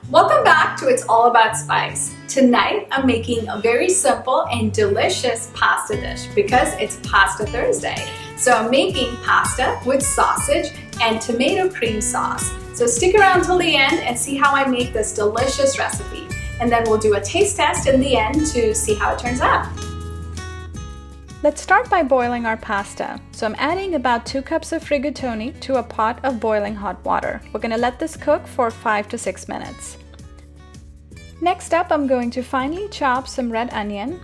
Welcome back to It's All About Spice. Tonight I'm making a very simple and delicious pasta dish because it's Pasta Thursday. So I'm making pasta with sausage and tomato cream sauce. So stick around till the end and see how I make this delicious recipe. And then we'll do a taste test in the end to see how it turns out. Let's start by boiling our pasta. So I'm adding about 2 cups of rigatoni to a pot of boiling hot water. We're going to let this cook for 5 to 6 minutes. Next up, I'm going to finely chop some red onion.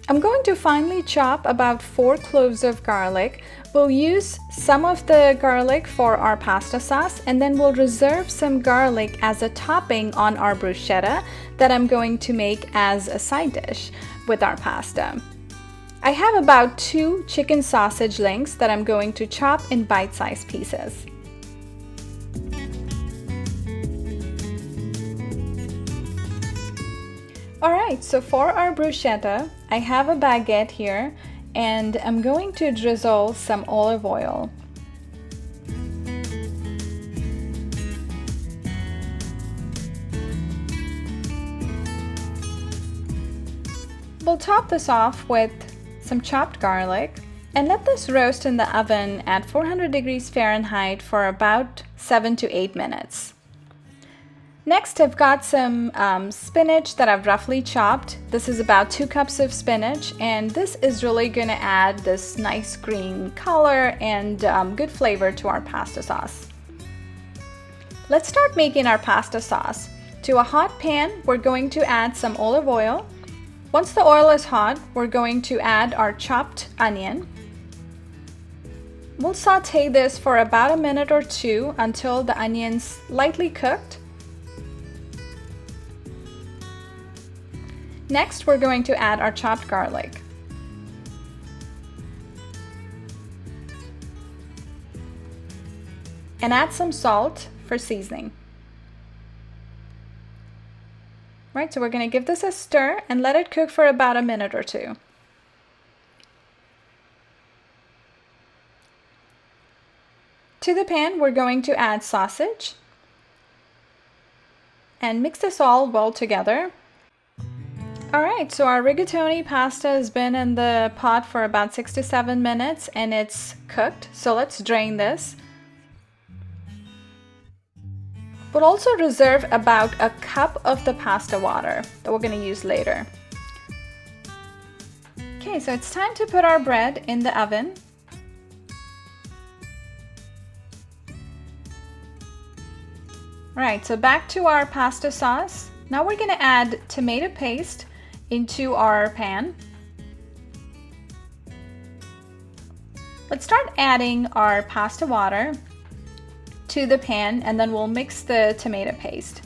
I'm going to finely chop about 4 cloves of garlic. We'll use some of the garlic for our pasta sauce, and then we'll reserve some garlic as a topping on our bruschetta that I'm going to make as a side dish with our pasta. I have about 2 chicken sausage links that I'm going to chop in bite-sized pieces. Alright, so for our bruschetta, I have a baguette here and I'm going to drizzle some olive oil. We'll top this off with some chopped garlic and let this roast in the oven at 400 degrees Fahrenheit for about 7 to 8 minutes. Next, I've got some spinach that I've roughly chopped. This is about 2 cups of spinach, and this is really going to add this nice green color and good flavor to our pasta sauce. Let's start making our pasta sauce. To a hot pan, we're going to add some olive oil. Once the oil is hot, we're going to add our chopped onion. We'll saute this for about a minute or 2 until the onion's lightly cooked. Next, we're going to add our chopped garlic. And add some salt for seasoning. Right, so we're going to give this a stir and let it cook for about a minute or 2. To the pan, we're going to add sausage and mix this all well together. Alright, so our rigatoni pasta has been in the pot for about 6 to 7 minutes and it's cooked. So let's drain this. We'll also reserve about a cup of the pasta water that we're going to use later. Okay, so it's time to put our bread in the oven. Alright, so back to our pasta sauce. Now we're going to add tomato paste into our pan. Let's start adding our pasta water to the pan and then we'll mix the tomato paste.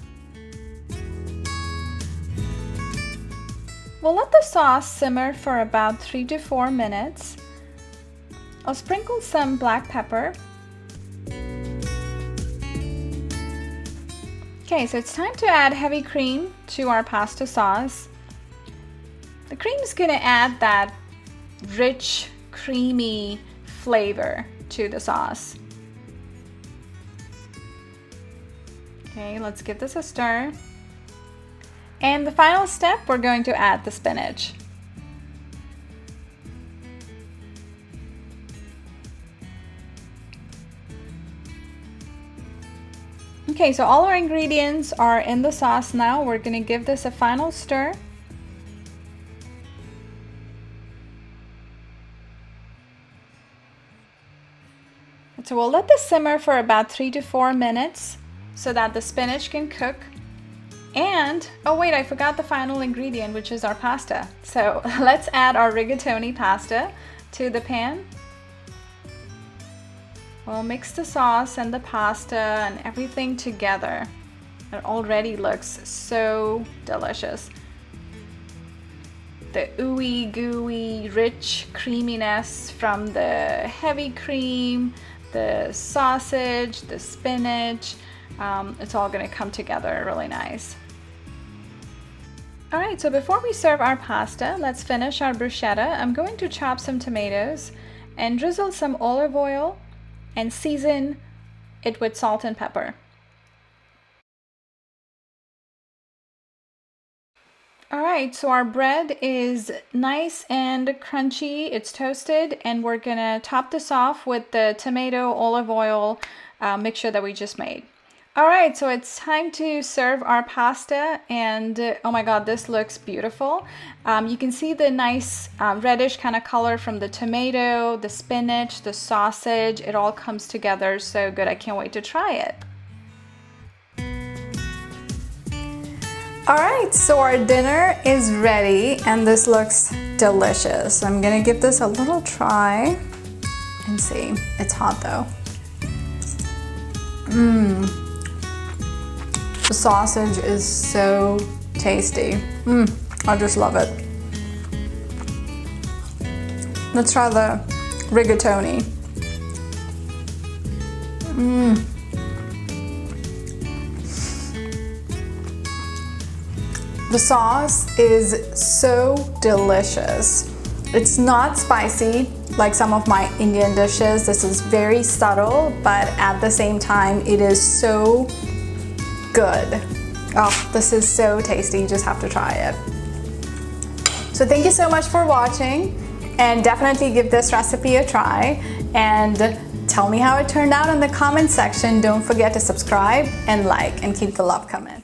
We'll let the sauce simmer for about 3 to 4 minutes. I'll sprinkle some black pepper. Okay, so it's time to add heavy cream to our pasta sauce. The cream is going to add that rich, creamy flavor to the sauce. Okay, let's give this a stir. And the final step, we're going to add the spinach. Okay, so all our ingredients are in the sauce now. We're going to give this a final stir. So we'll let this simmer for about 3 to 4 minutes so that the spinach can cook. And, oh wait, I forgot the final ingredient, which is our pasta. So let's add our rigatoni pasta to the pan. We'll mix the sauce and the pasta and everything together. It already looks so delicious. The ooey gooey rich creaminess from the heavy cream, the sausage, the spinach, it's all going to come together really nice. Alright, so before we serve our pasta, let's finish our bruschetta. I'm going to chop some tomatoes and drizzle some olive oil and season it with salt and pepper. All right, so our bread is nice and crunchy. It's toasted, and we're gonna top this off with the tomato olive oil mixture that we just made. All right, so it's time to serve our pasta, and oh my God, this looks beautiful. You can see the nice reddish kind of color from the tomato, the spinach, the sausage. It all comes together so good. I can't wait to try it. All right, so our dinner is ready and this looks delicious. I'm gonna give this a little try and see. It's hot though. The sausage is so tasty. I just love it. Let's try the rigatoni. The sauce is so delicious. It's not spicy like some of my Indian dishes. This is very subtle, but at the same time, it is so good. Oh, this is so tasty. You just have to try it. So thank you so much for watching, and definitely give this recipe a try and tell me how it turned out in the comment section. Don't forget to subscribe and like and keep the love coming.